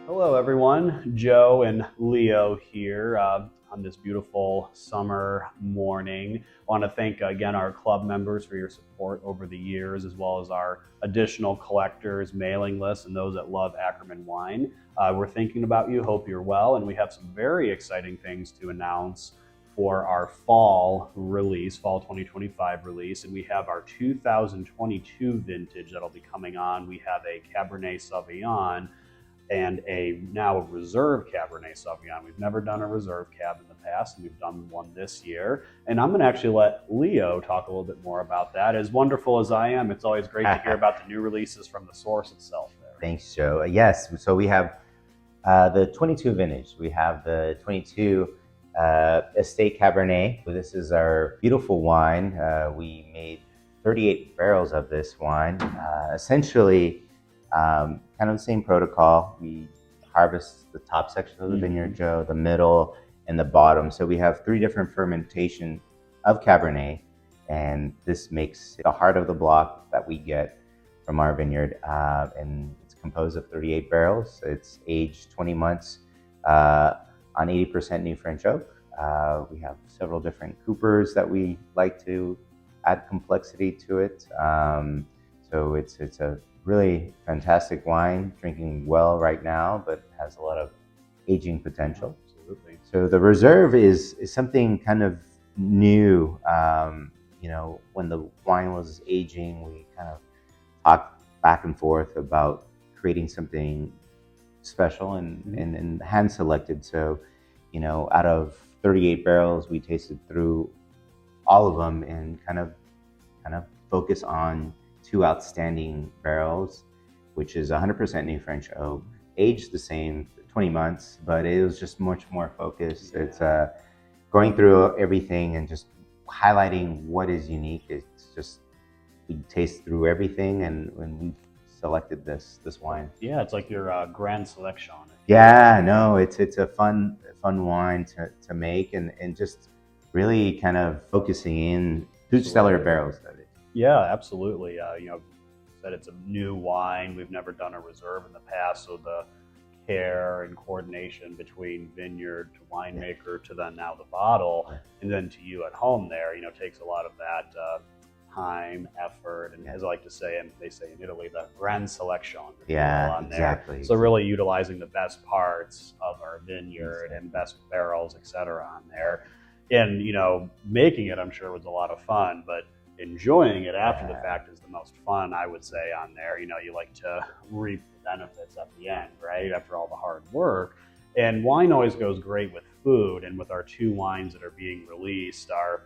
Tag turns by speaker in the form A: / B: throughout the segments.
A: Hello, everyone. Joe and Leo here on this beautiful summer morning. I want to thank again our club members for your support over the years, as well as our additional collectors, mailing lists, and those that love Ackerman wine. We're thinking about you. Hope you're well, and we have some very exciting things to announce for our fall release, fall 2025 release, and we have our 2022 vintage that'll be coming on. We have a Cabernet Sauvignon and a now reserve Cabernet Sauvignon. We've never done a reserve cab in the past, and we've done one this year. And I'm going to actually let Leo talk a little bit more about that. As wonderful as I am, it's always great to hear about the new releases from the source itself there.
B: Thanks, Joe. Yes, so we have the 22 vintage. We have the 22 Estate Cabernet. So this is our beautiful wine. We made 38 barrels of this wine. Essentially, kind of the same protocol. We harvest the top section of the vineyard, Joe, the middle, and the bottom. So we have 3 different fermentation of Cabernet, and this makes the heart of the block that we get from our vineyard. And it's composed of 38 barrels. It's aged 20 months on 80% new French oak. We have several different coopers that we like to add complexity to it. So it's a really fantastic wine, drinking well right now, but has a lot of aging potential.
A: Absolutely.
B: So the reserve is something kind of new. When the wine was aging, we kind of talked back and forth about creating something special and hand selected. So, out of 38 barrels, we tasted through all of them and kind of focus on 2 outstanding barrels, which is 100% new French oak, aged the same, 20 months, but it was just much more focused. Yeah. It's going through everything and just highlighting what is unique. It's just, we taste through everything, and when we selected this wine.
A: Yeah, it's like your grand selection.
B: Yeah, no, it's a fun wine to make, and just really kind of focusing in 2 Cellar barrels of it.
A: Yeah, absolutely. Said it's a new wine. We've never done a reserve in the past, so the care and coordination between vineyard to winemaker to then now the bottle, and then to you at home there, takes a lot of that time, effort, and as I like to say, and they say in Italy, the grand selection.
B: Yeah,
A: on there.
B: exactly.
A: So really utilizing the best parts of our vineyard and best barrels, etc., on there. And making it, I'm sure, was a lot of fun, but enjoying it after the fact is the most fun, I would say, on there. You like to reap the benefits at the end, right? After all the hard work. And wine always goes great with food. And with our 2 wines that are being released, our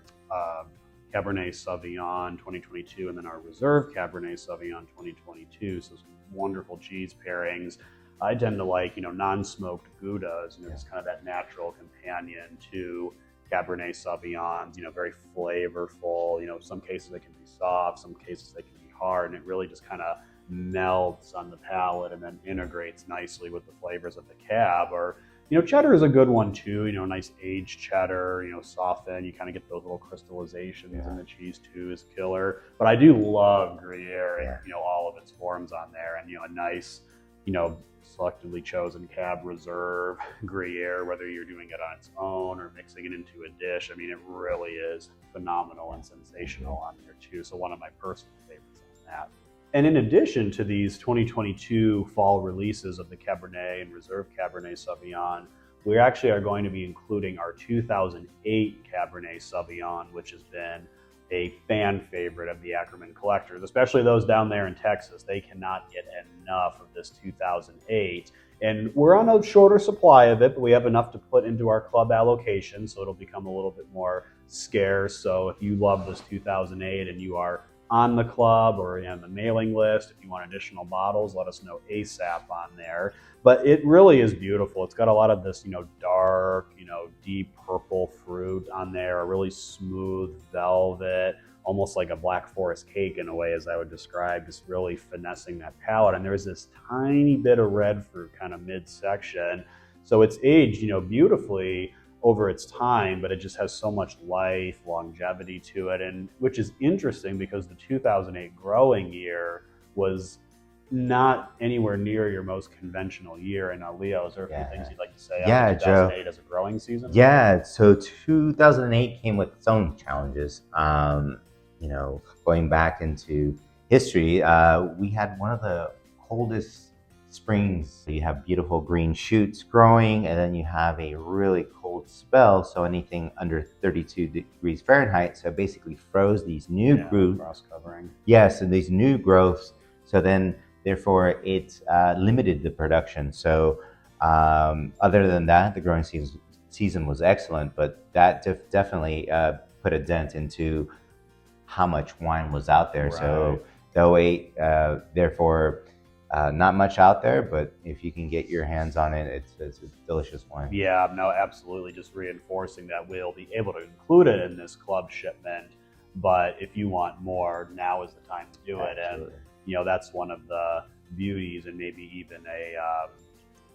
A: Cabernet Sauvignon 2022 and then our Reserve Cabernet Sauvignon 2022. So some wonderful cheese pairings. I tend to like, non-smoked Goudas, just kind of that natural companion to Cabernet Sauvignons, very flavorful. Some cases they can be soft, some cases they can be hard, and it really just kind of melts on the palate and then integrates nicely with the flavors of the cab. Or, cheddar is a good one too. Nice aged cheddar, soften. You kind of get those little crystallizations in the cheese too, is killer. But I do love Gruyere and all of its forms on there, and a nice, selectively chosen Cab Reserve Gruyere, whether you're doing it on its own or mixing it into a dish. I mean, it really is phenomenal and sensational on there too. So one of my personal favorites on that. And in addition to these 2022 fall releases of the Cabernet and Reserve Cabernet Sauvignon, we actually are going to be including our 2008 Cabernet Sauvignon, which has been a fan favorite of the Ackerman collectors, especially those down there in Texas. They cannot get enough of this 2008. And we're on a shorter supply of it, but we have enough to put into our club allocation, so it'll become a little bit more scarce. So if you love this 2008 and you are on the club or on the mailing list, if you want additional bottles, let us know ASAP on there. But it really is beautiful. It's got a lot of this, dark, deep purple fruit on there, a really smooth velvet, almost like a Black Forest cake in a way, as I would describe, just really finessing that palate. And there's this tiny bit of red fruit kind of midsection. So it's aged, beautifully over its time, but it just has so much life, longevity to it, and which is interesting because the 2008 growing year was not anywhere near your most conventional year. And Leo, is there a few things you'd like to say on
B: Yeah, Joe.
A: 2008 as a growing season?
B: Yeah, so 2008 came with its own challenges. Going back into history, we had one of the coldest springs. You have beautiful green shoots growing, and then you have a really cold spell. So anything under 32 degrees Fahrenheit, so it basically froze these new growths.
A: Cross covering.
B: Yes, and these new growths. So then, therefore, it limited the production. So other than that, the growing season was excellent, but that definitely put a dent into how much wine was out there. Right. So the 08, therefore, not much out there, but if you can get your hands on it, it's a delicious wine.
A: Yeah, no, absolutely. Just reinforcing that we'll be able to include it in this club shipment, but if you want more, now is the time to do it. And that's one of the beauties, and maybe even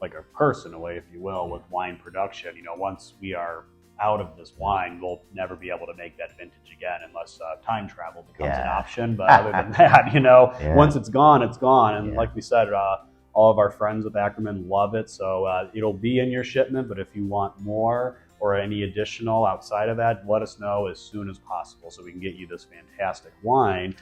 A: like a personal way, if you will, with wine production. Once we are out of this wine, we'll never be able to make that vintage again unless time travel becomes an option. But other than that, once it's gone, it's gone. And like we said, all of our friends with Ackerman love it. So it'll be in your shipment, but if you want more or any additional outside of that, let us know as soon as possible so we can get you this fantastic wine.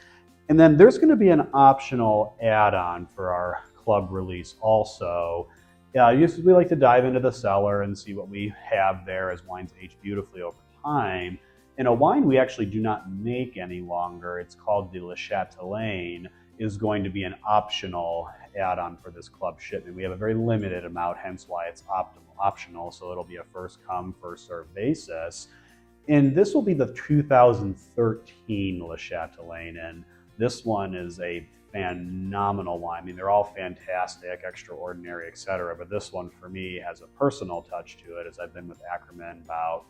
A: And then there's going to be an optional add-on for our club release also. Yeah, we like to dive into the cellar and see what we have there as wines age beautifully over time. And a wine we actually do not make any longer, it's called the Le Chatelaine, is going to be an optional add-on for this club shipment. We have a very limited amount, hence why it's optional, so it'll be a first come, first served basis. And this will be the 2013 Le Chatelaine, and this one is a phenomenal wine. I mean, they're all fantastic, extraordinary, etc. But this one for me has a personal touch to it, as I've been with Ackerman about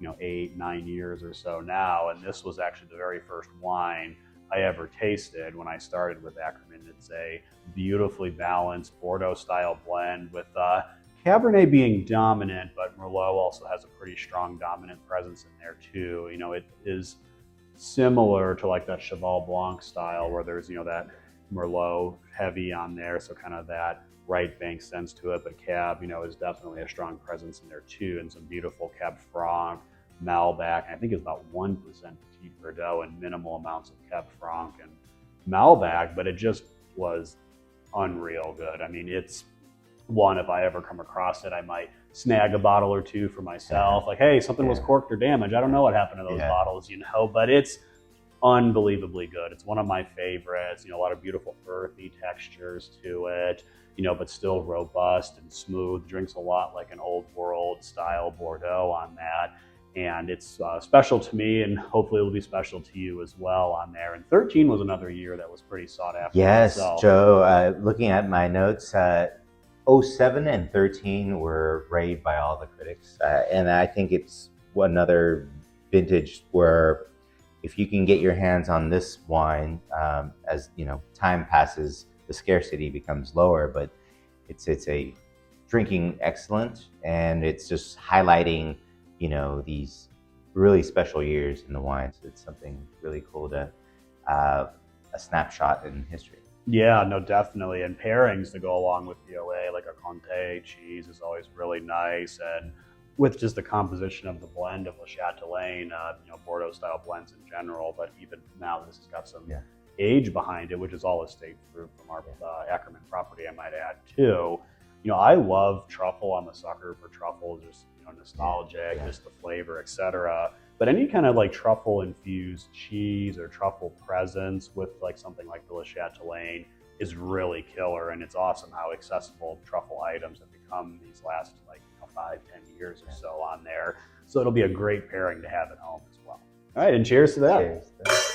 A: 8-9 years or so now, and this was actually the very first wine I ever tasted when I started with Ackerman. It's a beautifully balanced Bordeaux style blend with Cabernet being dominant, but Merlot also has a pretty strong dominant presence in there too. It is similar to like that Cheval Blanc style where there's that Merlot heavy on there, so kind of that right bank sense to it, but Cab is definitely a strong presence in there too, and some beautiful Cab Franc, Malbec. I think it's about 1% Petit Verdot and minimal amounts of Cab Franc and Malbec, but it just was unreal good. I mean, it's one, if I ever come across it, I might snag a bottle or two for myself. Like, hey, something was corked or damaged. I don't know what happened to those bottles, but it's unbelievably good. It's one of my favorites. A lot of beautiful earthy textures to it, but still robust and smooth. Drinks a lot like an old world style Bordeaux on that. And it's special to me, and hopefully it'll be special to you as well on there. And 13 was another year that was pretty sought after.
B: Yes, Joe, looking at my notes, 07 and 13 were raved by all the critics. And I think it's another vintage where if you can get your hands on this wine, as time passes, the scarcity becomes lower, but it's a drinking excellent, and it's just highlighting these really special years in the wines. It's something really cool to a snapshot in history.
A: Yeah, no, definitely. And pairings to go along with the OA, like a Comté cheese, is always really nice. And with just the composition of the blend of Le Chatelaine, Bordeaux style blends in general, but even now this has got some age behind it, which is all estate fruit from our Ackerman property, I might add too. I love truffle. I'm a sucker for truffle, just nostalgic, just the flavor, etc. But any kind of like truffle infused cheese or truffle presence with like something like the Le Chatelaine is really killer. And it's awesome how accessible truffle items have become these last 5-10 years or so on there. So it'll be a great pairing to have at home as well. All right, and cheers to that. Cheers.